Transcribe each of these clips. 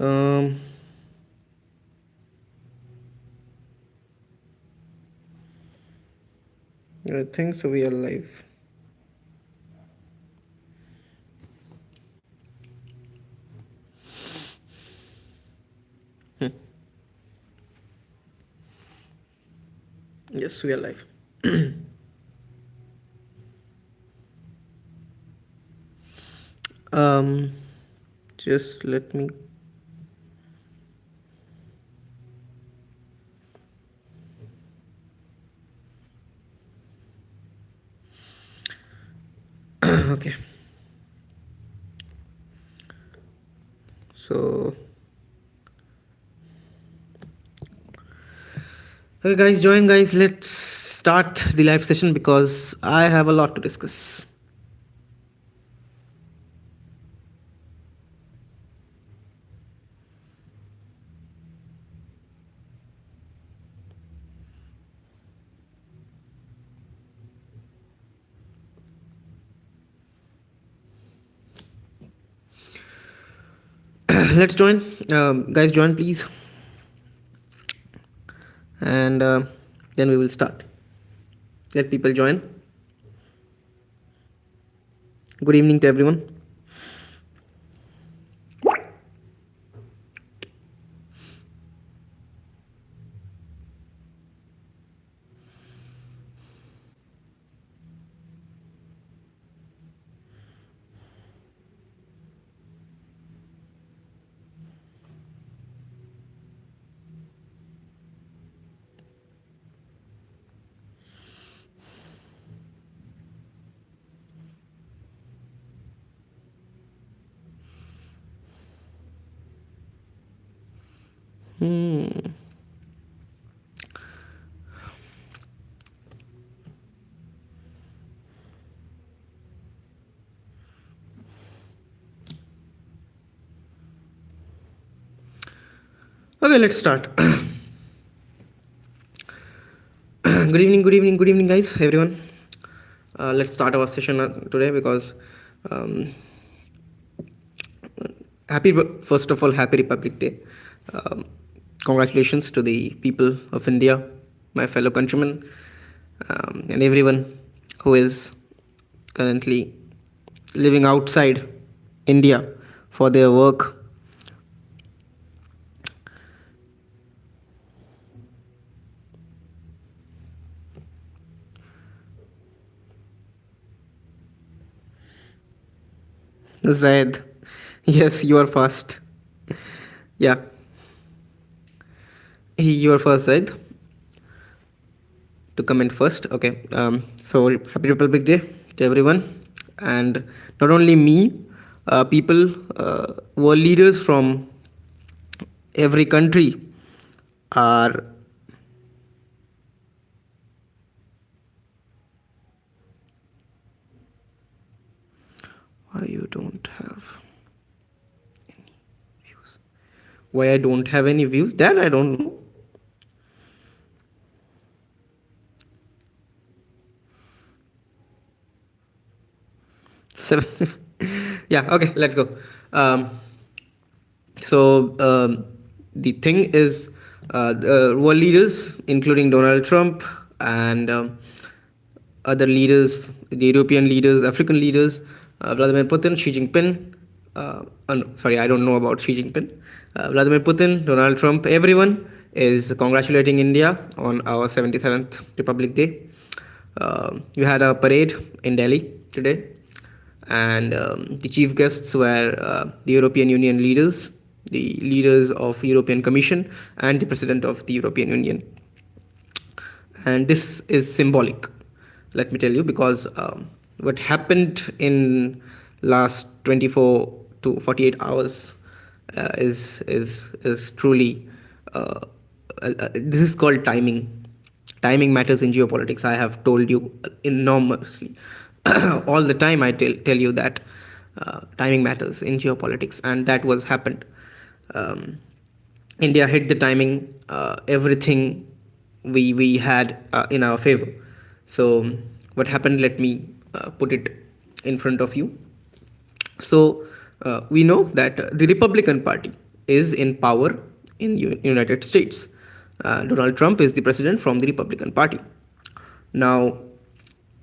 Um, I think so. We are live. Yes, we are live. um, just let me. Okay. So, okay, guys, join, guys. Let's start the live session because I have a lot to discuss. Let's join, guys. Join, please, and then we will start. Let people join. Good evening to everyone. Hmm. Okay, let's start. Good evening, guys, everyone. Let's start our session today because um, first of all, happy Republic Day. Um, Congratulations to the people of India, my fellow countrymen, and everyone who is currently living outside India for their work. Zaid, yes, you are fast. Yeah, you are first, Zaid, to comment first. Okay, so happy Republic Day to everyone, and not only me, people who are leaders from every country are. Why you don't have any views? Why I don't have any views? That I don't know. Seven. Yeah. Okay. Let's go. Um, so the thing is, the world leaders, including Donald Trump and other leaders, the European leaders, African leaders, Vladimir Putin, Xi Jinping. No, sorry, I don't know about Xi Jinping. Vladimir Putin, Donald Trump, everyone is congratulating India on our 77th Republic Day. You had a parade in Delhi today, and the chief guests were the European Union leaders, the leaders of European Commission, and the President of the European Union. And this is symbolic, let me tell you, because what happened in last 24 to 48 hours is truly this is called timing. Timing matters in geopolitics. I have told you enormously all the time. I tell you that timing matters in geopolitics, and that was happened. um, India hit the timing. Everything we had in our favor. So what happened? Let me put it in front of you. So we know that the Republican Party is in power in United States. Donald Trump is the president from the Republican Party. Now,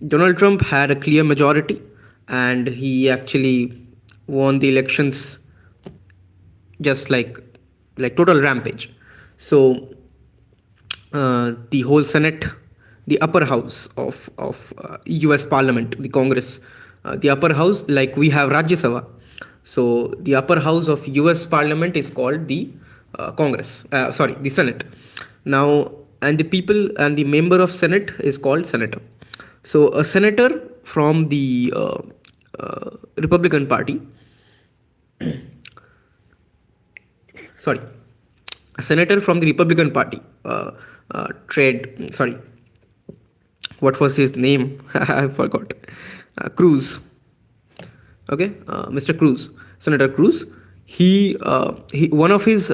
Donald Trump had a clear majority, and he actually won the elections just like total rampage. So the whole Senate, the upper house of U.S. Parliament, the Congress, the upper house, like we have Rajya Sabha. So the upper house of U.S. Parliament is called the Congress. Sorry, the Senate. Now, and the people and the member of Senate is called senator. So a senator from the Republican Party, sorry, a senator from the Republican Party, sorry, what was his name? I forgot. Cruz. Okay, Mr. Cruz, Senator Cruz. He one of his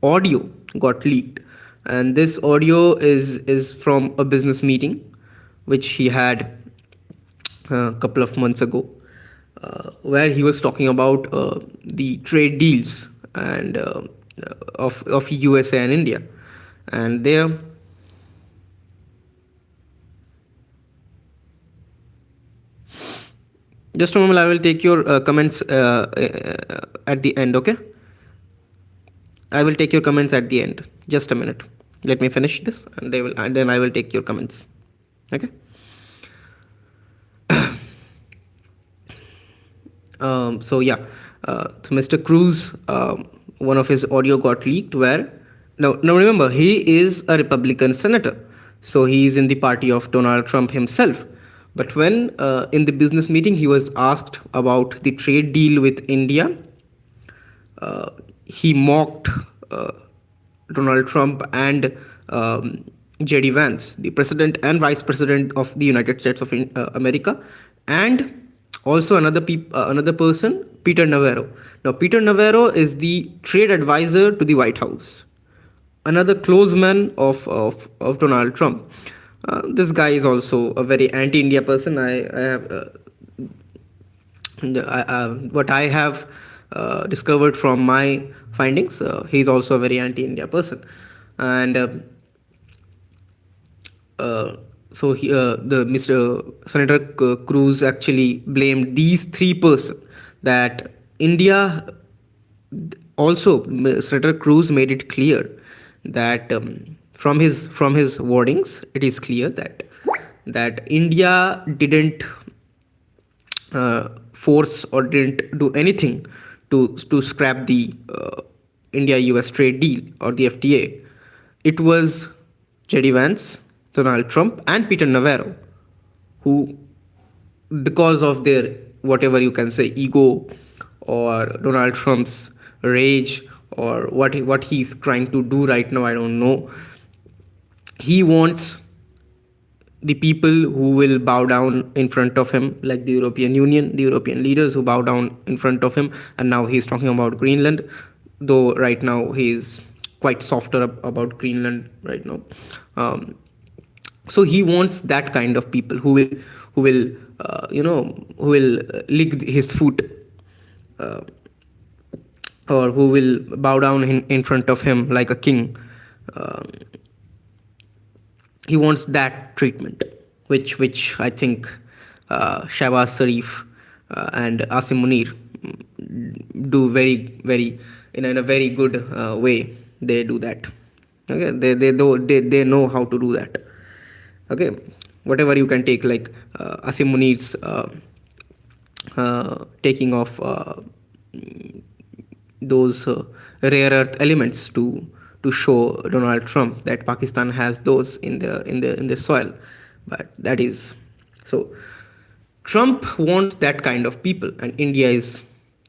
audio got leaked, and this audio is from a business meeting which he had a couple of months ago, where he was talking about the trade deals and of USA and India, and there. Just a moment, I will take your comments at the end, okay? I will take your comments at the end. Just a minute. Let me finish this, and then I will take your comments. Okay? So yeah, so Mr. Cruz, one of his audio got leaked where, now remember, he is a Republican senator, so he is in the party of Donald Trump himself. But when in the business meeting he was asked about the trade deal with India, he mocked Donald Trump and J.D. Vance, the president and vice president of the United States of America, and also another person, Peter Navarro. Now, Peter Navarro is the trade advisor to the White House, another close man of Donald Trump. This guy is also a very anti-India person. What I have discovered from my findings, he's also a very anti-India person, and so the Mr. Senator Cruz actually blamed these three persons that India. Also, Senator Cruz made it clear that from his wordings, it is clear that India didn't force or didn't do anything to scrap the India-US trade deal or the FTA. It was J.D. Vance, Donald Trump, and Peter Navarro who, because of their whatever you can say ego or Donald Trump's rage or what he's trying to do right now, I don't know. He wants the people who will bow down in front of him, like the European Union, the European leaders who bow down in front of him. And now he's talking about Greenland, though right now he's quite softer about Greenland right now. So he wants that kind of people who will lick his foot, or who will bow down in front of him like a king. He wants that treatment, which I think Shahbaz Sharif and Asim Munir do very in a very good way. They do that. Okay, they know how to do that. Okay, whatever you can take, like Asim Munir's taking of those rare earth elements to show Donald Trump that Pakistan has those in the soil. But that is so. Trump wants that kind of people, and India is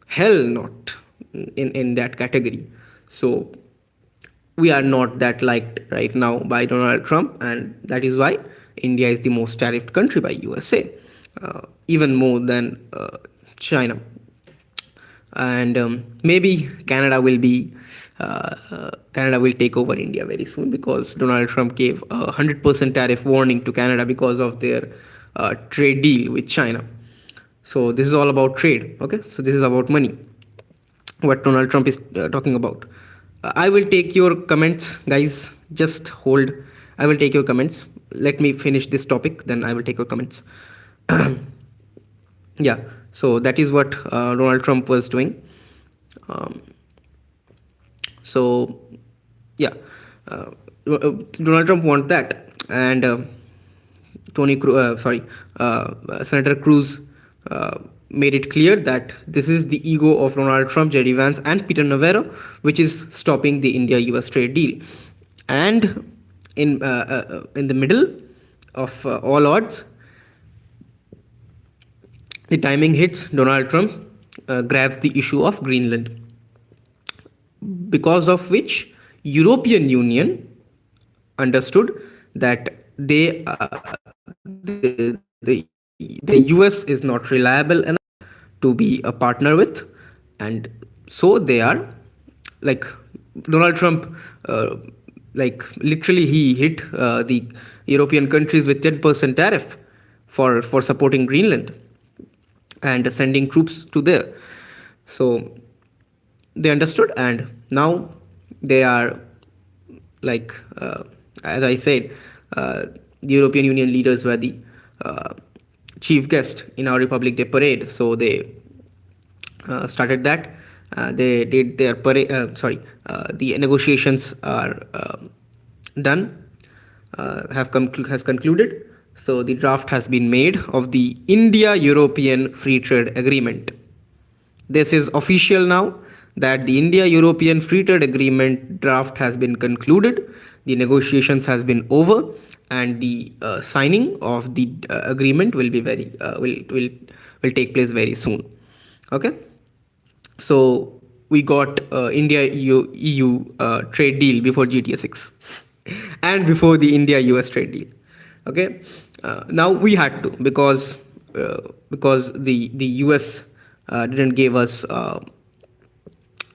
hell not in that category. So we are not that liked right now by Donald Trump, and that is why India is the most tariffed country by USA, even more than China. And maybe Canada will take over India very soon, because Donald Trump gave a 100% tariff warning to Canada because of their trade deal with China. So this is all about trade. Okay, so this is about money. what Donald Trump is talking about. I will take your comments, guys. Just hold. I will take your comments. Let me finish this topic, then I will take your comments. Yeah, so that is what Donald Trump was doing. Um, so, yeah, Donald Trump want that, and Senator Cruz made it clear that this is the ego of Donald Trump, J.D. Vance, and Peter Navarro, which is stopping the India-U.S. trade deal. And in the middle of all odds, the timing hits. Donald Trump grabs the issue of Greenland, because of which European Union understood that the US is not reliable enough to be a partner with, and so they are like Donald Trump, uh, like literally he hit the European countries with 10% tariff for supporting Greenland and sending troops to there. So they understood, and now they are like as I said, the European Union leaders were the uh, chief guest in our Republic Day parade, so they started that. They did their parade. The negotiations are done. Has concluded. So the draft has been made of the India-European Free Trade Agreement. This is official now that the India European Free Trade Agreement draft has been concluded, the negotiations has been over, and the signing of the agreement will be will take place very soon. Okay, so we got India EU trade deal before GTA 6 and before the India US trade deal. Okay, now we had to, because the US didn't give us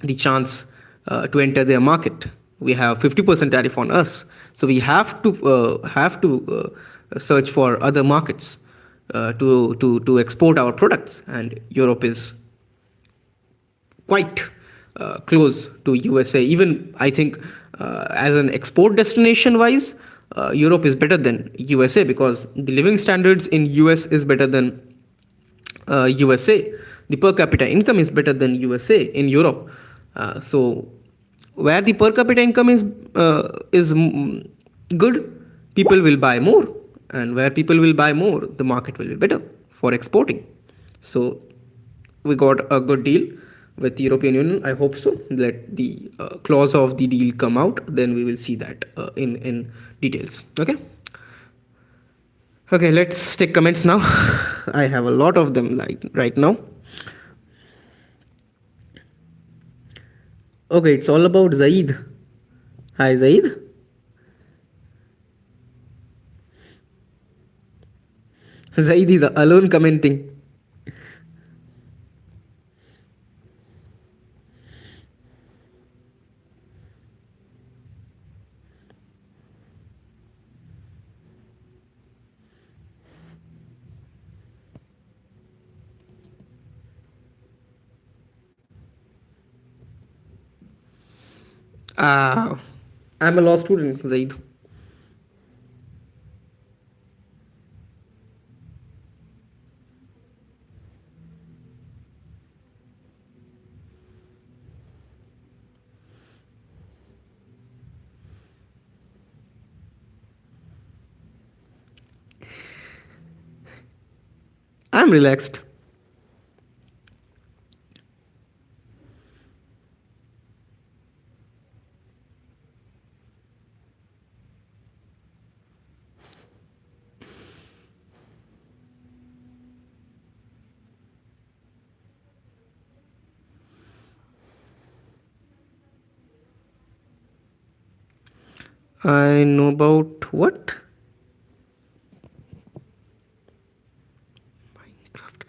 the chance to enter their market. We have 50% tariff on us, so we have to search for other markets to export our products, and Europe is quite close to USA. Even I think as an export destination wise, Europe is better than USA, because the living standards in US is better than USA. The per capita income is better than USA in Europe. So where the per capita income is good, people will buy more, and where people will buy more, the market will be better for exporting. So we got a good deal with the European Union. I hope so. Let the clause of the deal come out, then we will see that in details. Okay. Okay, let's take comments now. I have a lot of them like right now. Okay, it's all about Zaid. Hi, Zaid. Zaid is alone commenting. Uh, I'm a law student, Zaid. I'm relaxed. I know about what? Minecraft.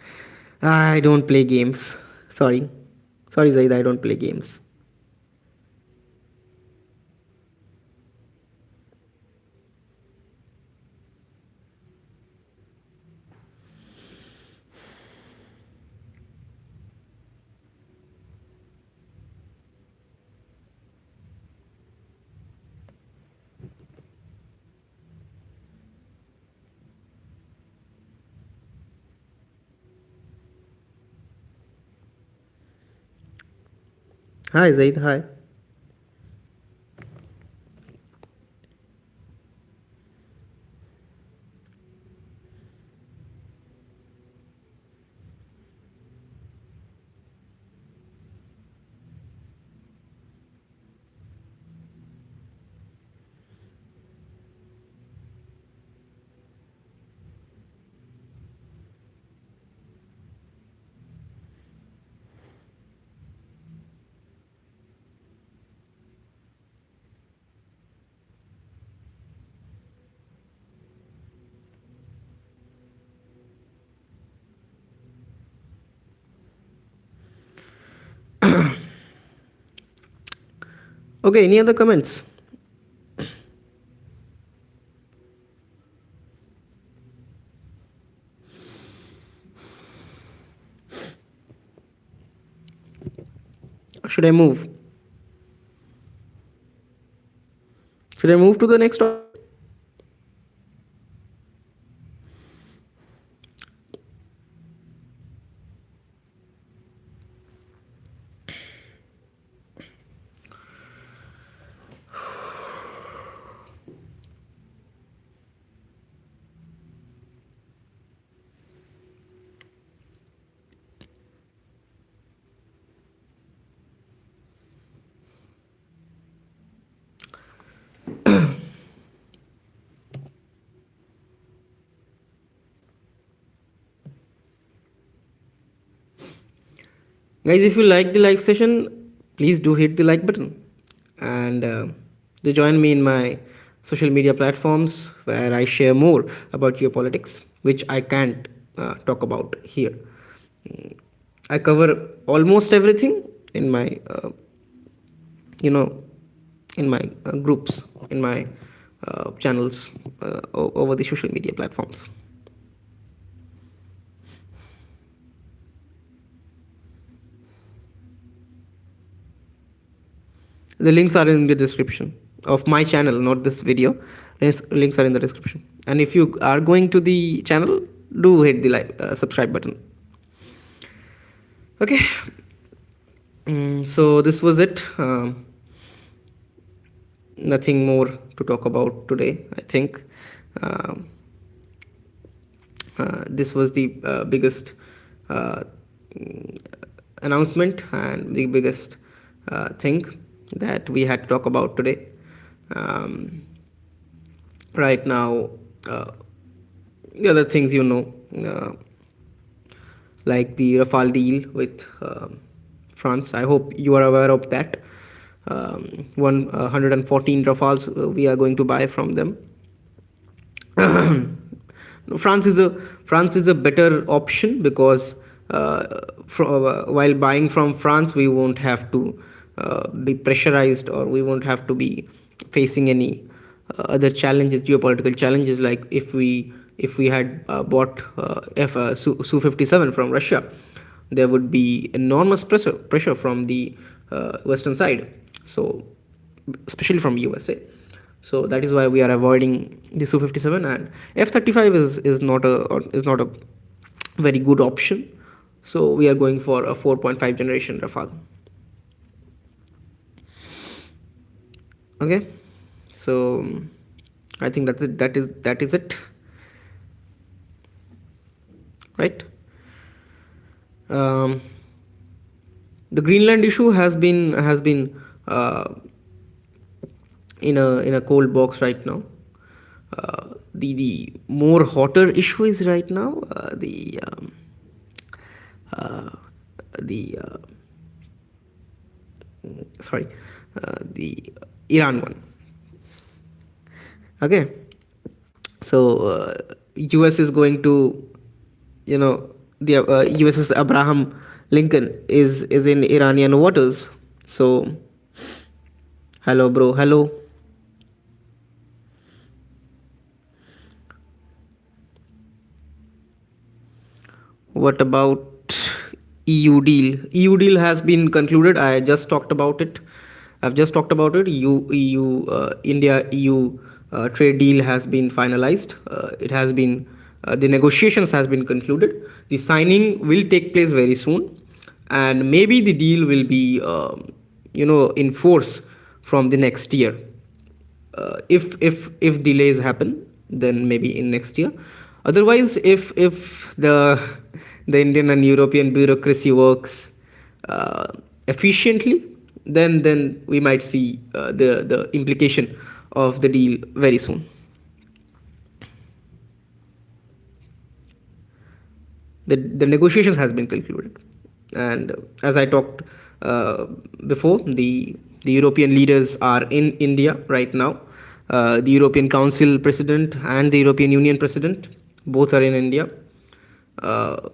I don't play games. Sorry. Sorry, Zaid, I don't play games. Hi, Zaid. Hi. Okay, any other comments? Should I move? Should I move to the next topic? Guys, if you like the live session, please do hit the like button and do join me in my social media platforms where I share more about geopolitics, which I can't talk about here. Mm, I cover almost everything in my, you know, in my groups, in my channels over the social media platforms. The links are in the description of my channel, not this video. Links are in the description. And if you are going to the channel, do hit the subscribe button. Okay. So this was it. Nothing more to talk about today, I think. Um, this was the biggest uh, announcement and the biggest thing that we had to talk about today. Um, right now, uh, the other things uh, like the Rafale deal with France. I hope you are aware of that. 114 Rafales we are going to buy from them. France is a better option because while buying from France, we won't have to be pressurized, or we won't have to be facing any other challenges, geopolitical challenges, like if we had bought Su-57 from Russia, there would be enormous pressure from the western side, so especially from USA. So that is why we are avoiding the Su-57, and F-35 is not a very good option. So we are going for a 4.5 generation Rafale. Okay, so I think that's it. That is it, right? Um, the Greenland issue has been in a cold box right now. The more hotter issue is right now uh, the sorry the Iran one. Okay, so US is going to, the USS Abraham Lincoln is in Iranian waters. So hello bro, hello. What about EU deal? EU deal has been concluded. I just talked about it. I've just talked about it. India EU trade deal has been finalized. It has been the negotiations has been concluded. The signing will take place very soon, and maybe the deal will be in force from the next year. If delays happen, then maybe in next year. Otherwise, if the Indian and European bureaucracy works uh, efficiently, then we might see the implication of the deal very soon. The negotiations has been concluded, and as I talked uh, before, the European leaders are in India right now. The European Council president and the European Union president both are in India. Uh,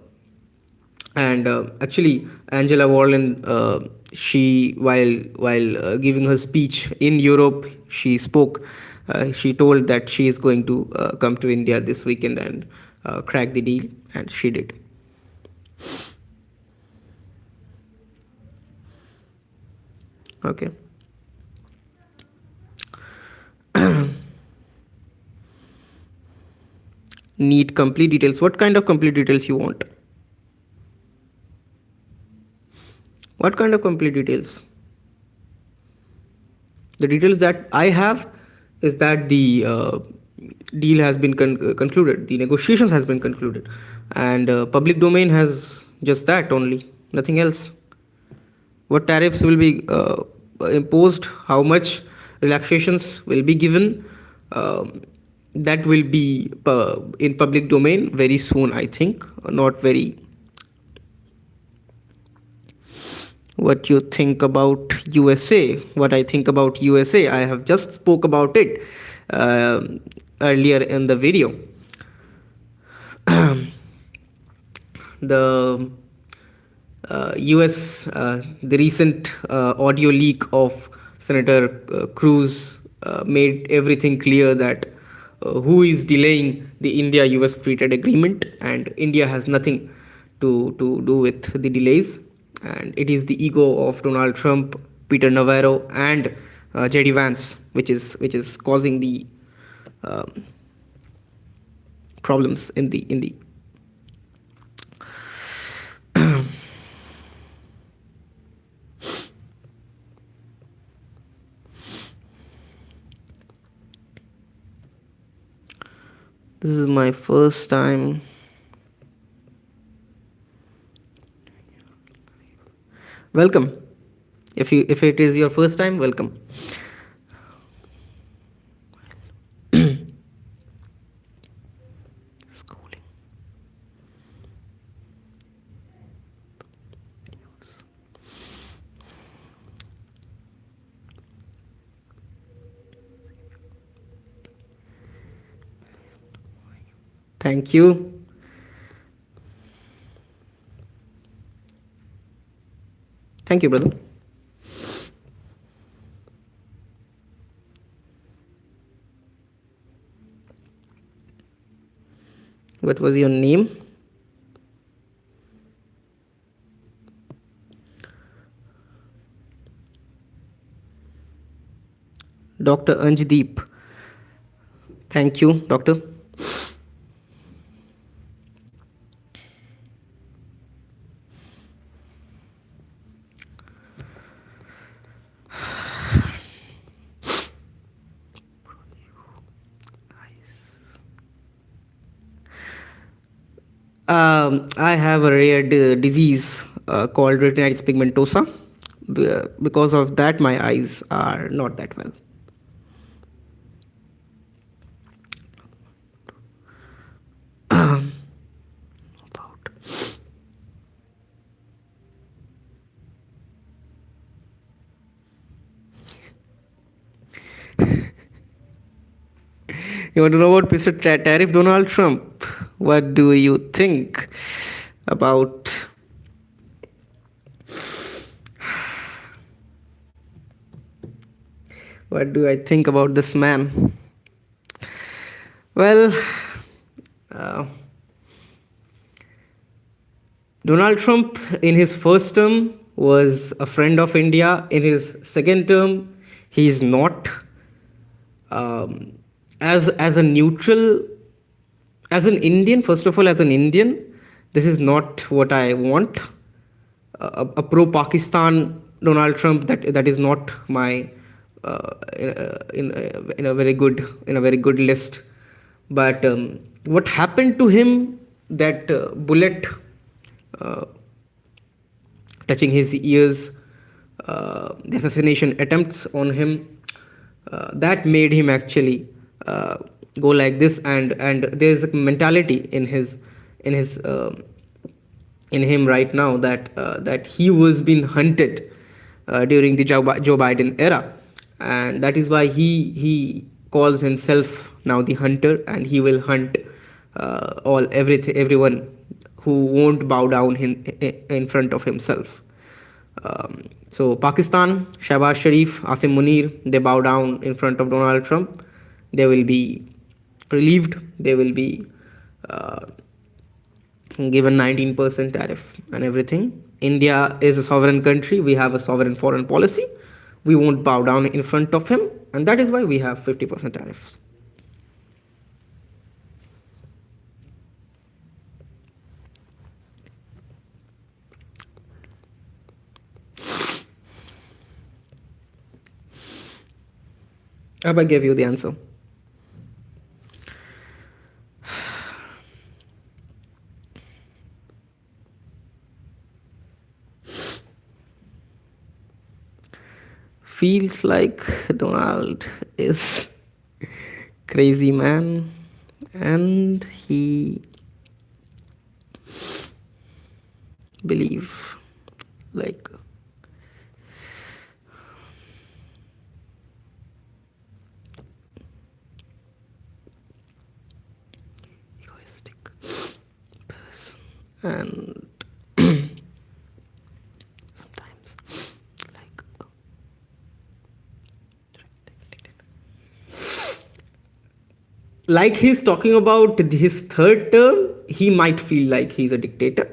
and actually, Angela Warland, she while giving her speech in Europe, she spoke. She told that she is going to come to India this weekend and crack the deal, and she did. Okay. Need complete details. What kind of complete details you want? What kind of complete details? The details that I have is that the deal has been concluded, the negotiations has been concluded, and public domain has just that only, nothing else. What tariffs will be imposed, how much relaxations will be given, that will be in public domain very soon, I think. Not very. What you think about USA? What I think about USA, I have just spoke about it uh, earlier in the video. The US, the recent audio leak of Senator Cruz made everything clear that who is delaying the India US free trade agreement, and India has nothing to do with the delays, and it is the ego of Donald Trump, Peter Navarro, and JD Vance, which is causing the um, problems in the This is my first time. Welcome. If it is your first time, welcome. Schooling. Thank you. Thank you, brother. What was your name? Dr. Anjdeep. Thank you, doctor. I have a rare disease called retinitis pigmentosa. Because of that, my eyes are not that well. About You want to know about Mr. Tariff Donald Trump? What do you think about? What do I think about this man? Well, uh, Donald Trump in his first term was a friend of India. In his second term, he is not. As a neutral, as an Indian, first of all, as an Indian, this is not what I want. A pro Pakistan Donald Trump, that is not my in a very good list. But what happened to him, that bullet uh, touching his ears, the assassination attempts on him, that made him actually go like this. And there's a mentality in his in him right now, that he was being hunted during the Joe Biden era, and that is why he calls himself now the hunter, and he will hunt everyone who won't bow down in front of himself. So Pakistan, Shahbaz Sharif, Asim Munir, they bow down in front of Donald Trump. They will be relieved. They will be uh, given 19% tariff and everything. India is a sovereign country. We have a sovereign foreign policy. We won't bow down in front of him, and that is why we have 50% tariffs. I hope I gave you the answer. Feels like Donald is crazy man, and he believe like egoistic person, and sometimes like he's talking about his third term, he might feel like he's a dictator.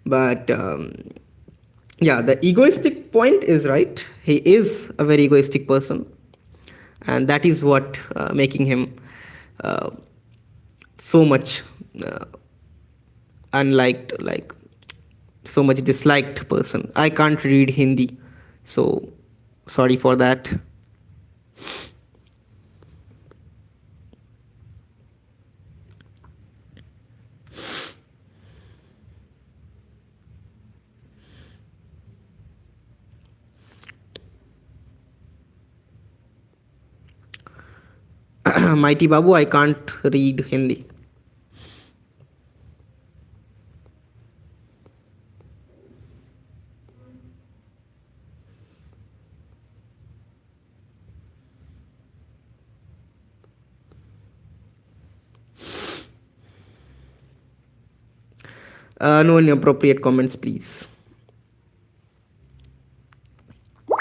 But yeah, the egoistic point is right. He is a very egoistic person, and that is what making him uh, so much uh, unliked, like so much disliked person. I can't read Hindi, so sorry for that. Mighty Babu, I can't read Hindi. No inappropriate comments, please.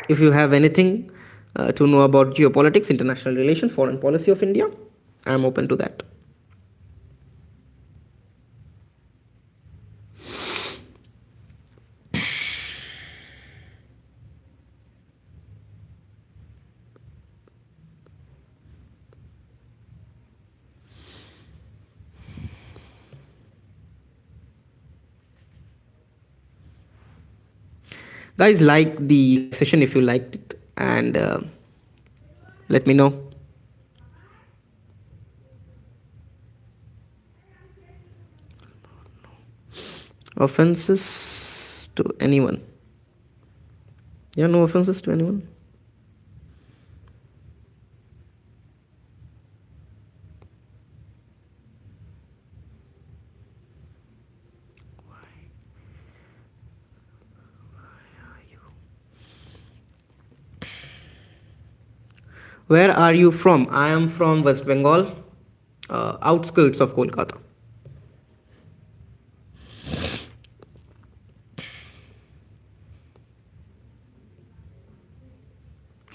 If you have anything to know about geopolitics, international relations, foreign policy of India, I am open to that. Guys, like the session if you liked it, and let me know. Offenses to anyone? Yeah, no offenses to anyone. Where are you from? I am from West Bengal, outskirts of Kolkata.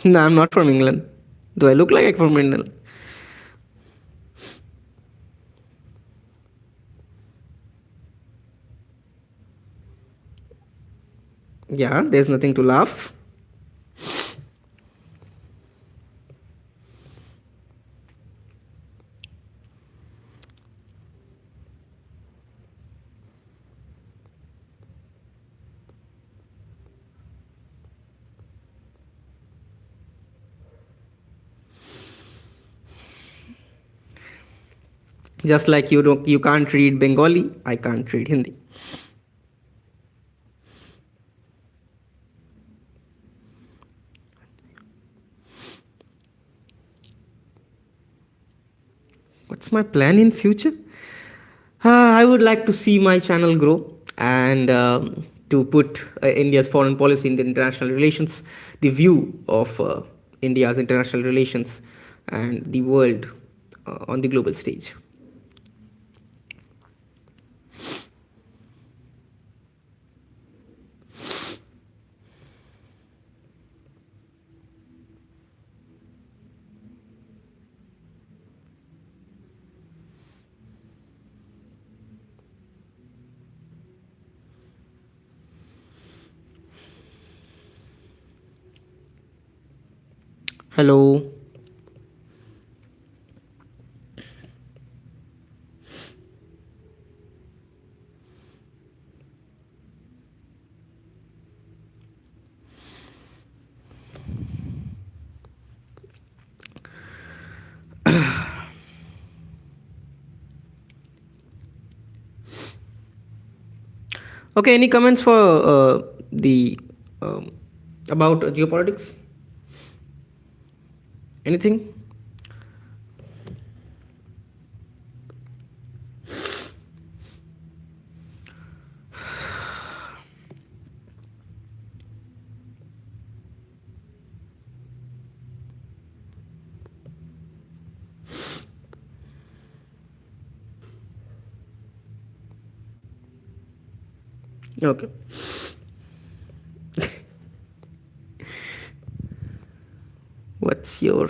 No, I'm not from England. Do I look like I'm from England? Yeah, there's nothing to laugh. Just like you can't read Bengali, I can't read Hindi. What's my plan in future? I would like to see my channel grow and to put India's foreign policy in the international relations, the view of India's international relations and the world on the global stage. Hello. Okay, any comments for the about geopolitics? Anything? Okay. What's your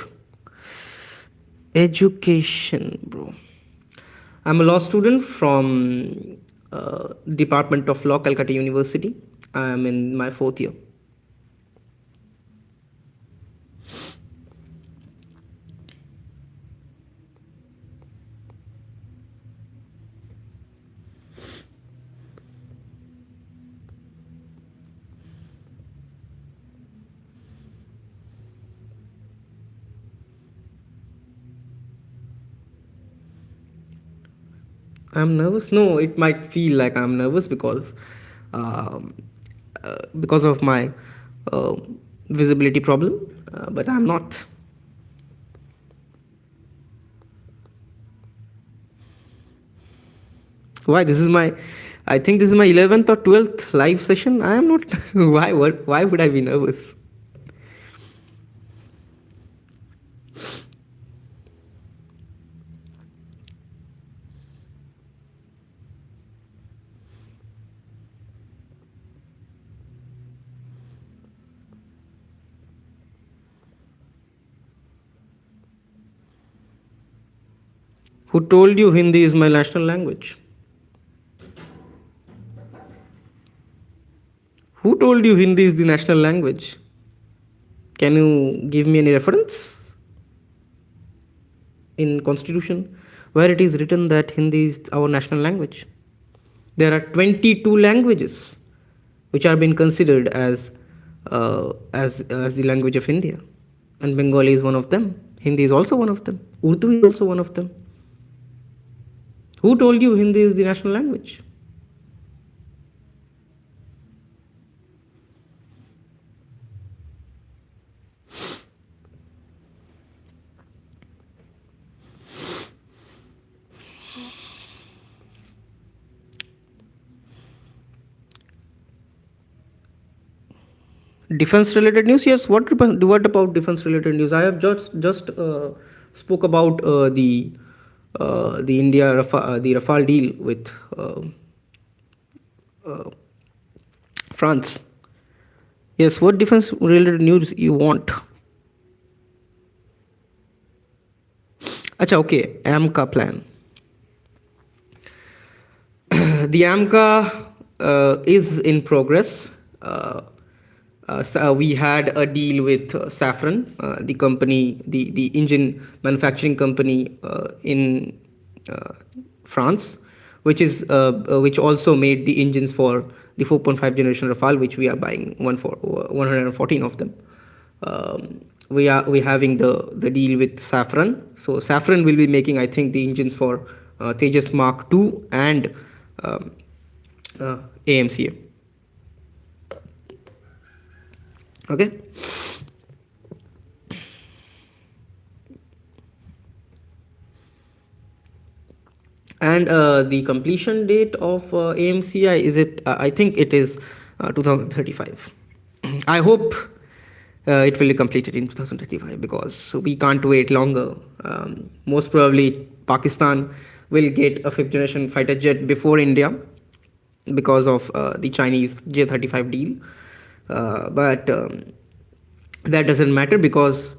education, bro? I'm a law student from Department of Law, Calcutta University. I'm in my fourth year. I'm nervous. No, it might feel like I'm nervous um, because of my uh, visibility problem, but I'm not. Why? This is my, I think this is my 11th or 12th live session. I am not. Why? What? Why would I be nervous? Who told you Hindi is my national language? Who told you Hindi is the national language? Can you give me any reference in constitution where it is written that Hindi is our national language? There are 22 languages which are being considered as the language of India, and Bengali is one of them. Hindi is also one of them. Urdu is also one of them. Who told you Hindi is the national language? Defense related news? Yes. What about defense related news? I have just spoke about the the Rafale deal with uh, France. Yes. What defense related news you want? Acha. Okay. AMCA plan. The AMCA is in progress. So we had a deal with Safran, the company, the engine manufacturing company in France, which also made the engines for the 4.5 generation Rafale, which we are buying 114 of them. We having the deal with Safran. So Safran will be making, I think, the engines for Tejas Mark II, and um, AMCA. Okay. And the completion date of AMCI, is it? I think it is 2035. I hope it will be completed in 2035 because we can't wait longer. Most probably, Pakistan will get a fifth generation fighter jet before India because of the Chinese J-35 deal. But that doesn't matter because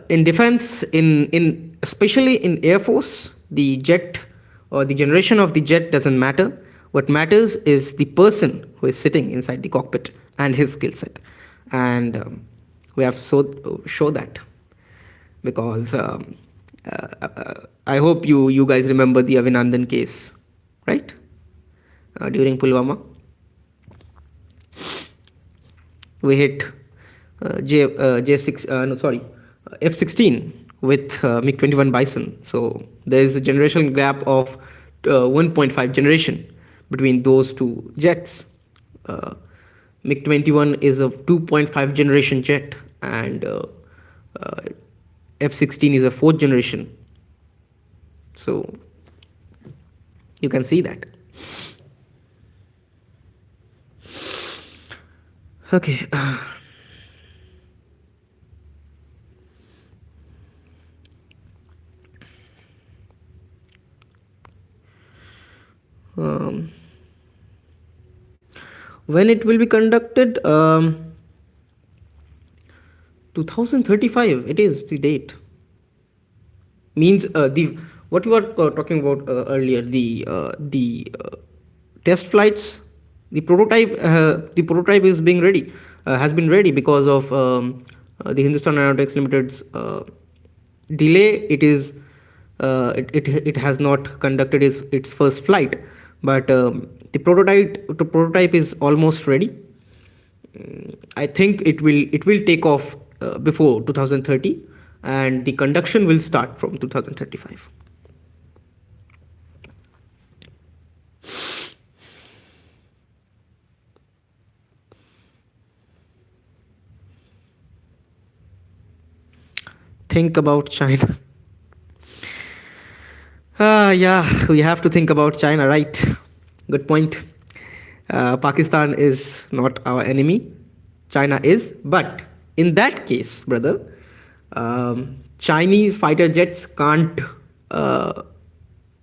in defense, in especially in air force, the jet or the generation of the jet doesn't matter. What matters is the person who is sitting inside the cockpit and his skill set, and we have show that because I hope you guys remember the Avinandan case, right? During Pulwama, we hit J6 no sorry F-16 with MiG-21 Bison. So there is a generation gap of 1.5 generation between those two jets. uh, MiG-21 is a 2.5 generation jet, and uh, F-16 is a fourth generation. So you can see that. Okay. Um, when it will be conducted? 2035. It is the date. Means the what you are talking about earlier, the test flights, the prototype is being ready, has been ready because of the Hindustan Aeronautics Limited's delay. It has not conducted its first flight, but the prototype is almost ready. I think it will take off before 2030, and the conduction will start from 2035. Think about China. Yeah, we have to think about China, right? Good point. Pakistan is not our enemy. China is. But in that case, brother, Chinese fighter jets can't. Uh,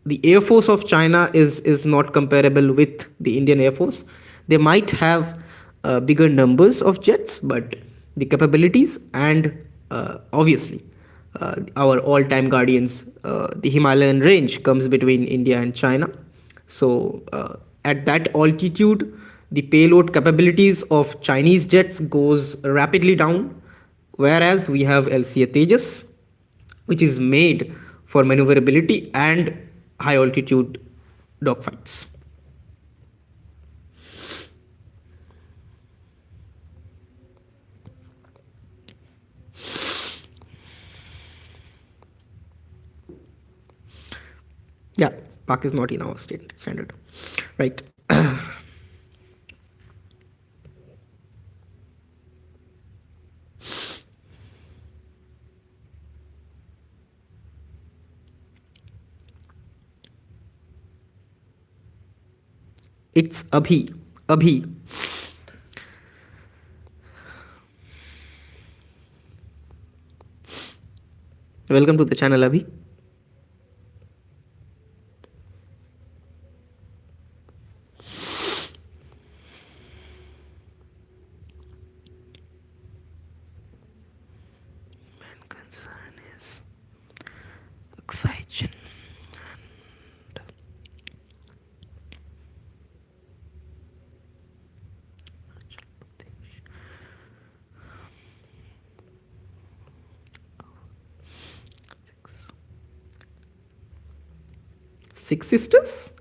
the Air Force of China is not comparable with the Indian Air Force. They might have bigger numbers of jets, but the capabilities and obviously our all-time guardians, the Himalayan range comes between India and China. So at that altitude, the payload capabilities of Chinese jets goes rapidly down, whereas we have LCA Tejas, which is made for maneuverability and high altitude dogfights. Yeah, Pak is not in our state standard, right? It's Abhi. Abhi. Welcome to the channel, Abhi. Main concern is oxygen. And 6 sisters?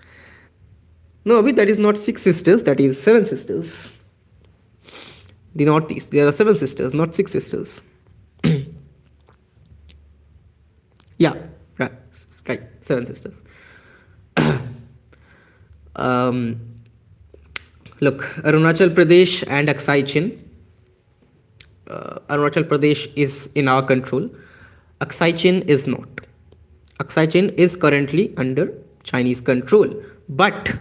No, Abhi, that is not 6 sisters, that is 7 sisters. The Northeast, there are 7 sisters, not 6 sisters. Yeah, right, right, 7 sisters. um, Look, Arunachal Pradesh and Aksai Chin. Arunachal Pradesh is in our control. Aksai Chin is not. Aksai Chin is currently under Chinese control, but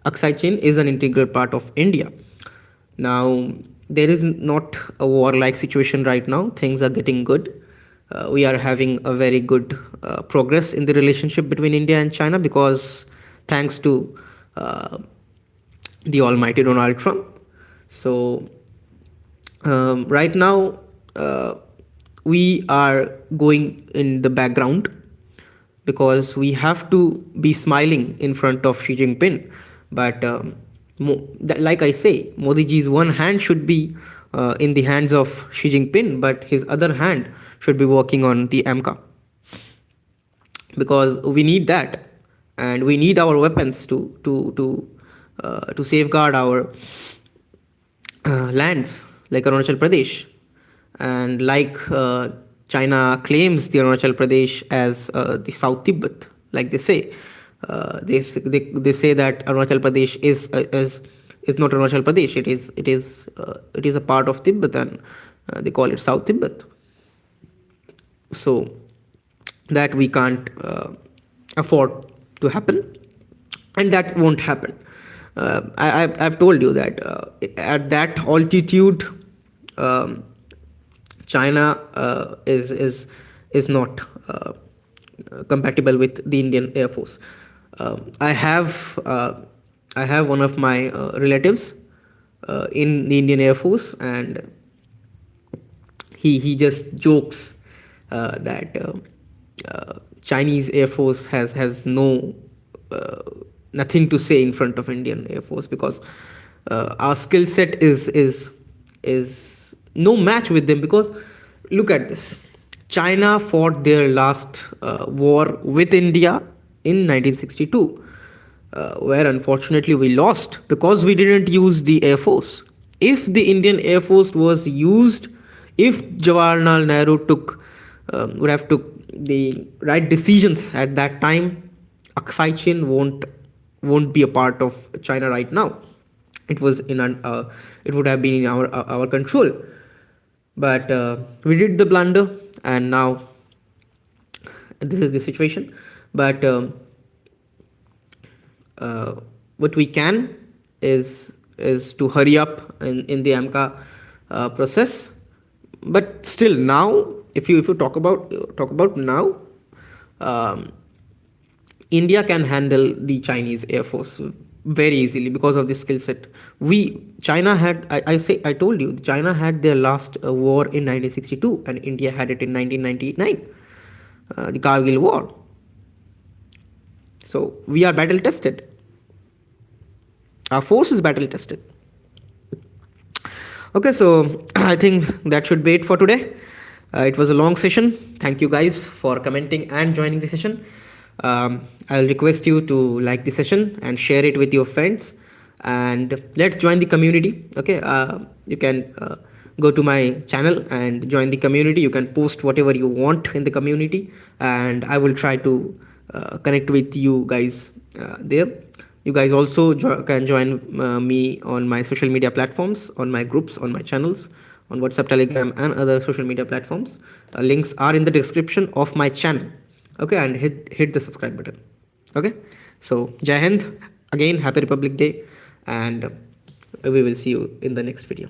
Aksai Chin is an integral part of India. Now, there is not a war-like situation right now. Things are getting good. We are having a very good progress in the relationship between India and China because thanks to uh, the almighty Donald Trump. So right now, uh, we are going in the background because we have to be smiling in front of Xi Jinping. But like I say, Modi ji's one hand should be in the hands of Xi Jinping, but his other hand should be working on the AMCA because we need that, and we need our weapons to safeguard our lands like Arunachal Pradesh, and like China claims the Arunachal Pradesh as the South Tibet, like they say. They say that Arunachal Pradesh is not Arunachal Pradesh. It is a part of Tibet, and they call it South Tibet. So that we can't afford to happen, and that won't happen. I've told you that at that altitude, um, China is not compatible with the Indian Air Force. I have one of my relatives in the Indian Air Force, and he just jokes that Chinese Air Force has no nothing to say in front of Indian Air Force because our skill set is no match with them. Because look at this, China fought their last war with India in 1962, where unfortunately we lost because we didn't use the Air Force. If the Indian Air Force was used, if Jawaharlal Nehru would have took the right decisions at that time, Aksai Chin won't be a part of China right now. It was it would have been in our control, but we did the blunder, and now this is the situation. But what we can is to hurry up in the AMCA process. But still, now if you talk about now, um, India can handle the Chinese Air Force very easily because of the skill set. China had, I told you, China had their last war in 1962, and India had it in 1999, the Kargil War. So we are battle tested. Our force is battle tested. Okay, so I think that should be it for today. It was a long session. Thank you guys for commenting and joining the session. I'll request you to like the session and share it with your friends, and let's join the community. Okay, you can go to my channel and join the community. You can post whatever you want in the community, and I will try to connect with you guys there. You guys also can join me on my social media platforms, on my groups, on my channels, on WhatsApp, Telegram, and other social media platforms. Links are in the description of my channel. Okay, and hit the subscribe button. Okay, so Jai Hind, again, happy Republic Day, and we will see you in the next video.